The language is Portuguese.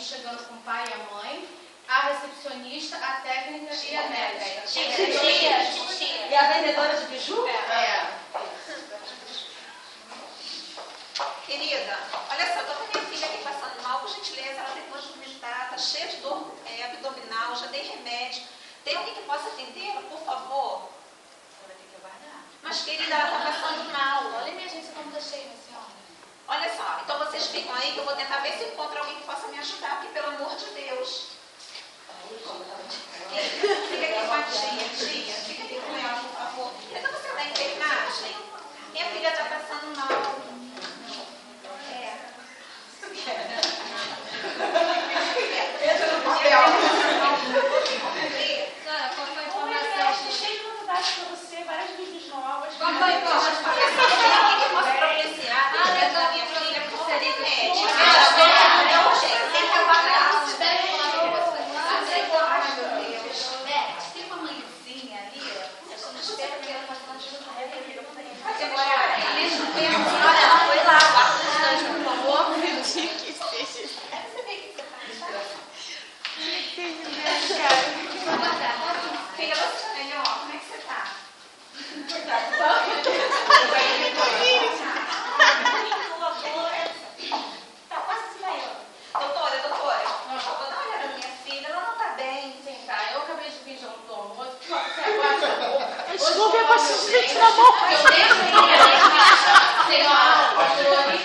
chegando com o pai e a mãe, a recepcionista, a técnica e a médica. Tia. E a vendedora de biju? Querida, olha só, eu tô com a minha filha aqui passando mal, por gentileza, ela tem dor de vomitar, tá cheia de dor abdominal, já dei remédio. Tem alguém que possa atendê-la, por favor? Vai ter que aguardar. Mas, querida, ela tá passando mal. Olha minha agência como tá cheia, minha senhora. Olha só, então vocês ficam aí que eu vou tentar ver se eu encontro alguém que possa me ajudar aqui, pelo amor de Deus. Fica aqui com a tia. Fica aqui com ela, por favor. Então você dá enfermagem? Minha filha tá passando mal. Entra no papel. Sara, qual foi a informação? Estou cheio de novidades para você, várias vídeos novas. Qual foi a informação? Alguém que possa providenciar dentro da minha filha, porque seria médica. É urgente, tem que aguardar. Espera eu falar com você. Ai, meu Deus. Tem uma mãezinha ali, ó. Eu só não espero que ela faça uma ajuda com ela. Olha, ela foi lá, aguarda um instante, por favor. Filha, você tá melhor? Como é que você tá? Tá quase desmaiando. Doutora, vou dar uma olhada na minha filha, ela não tá bem. Sim, tá. Eu acabei de vir do almoço. Você aguarda. Desculpa, eu posso sentir na mão. Eu deixo aí, senhora, controle.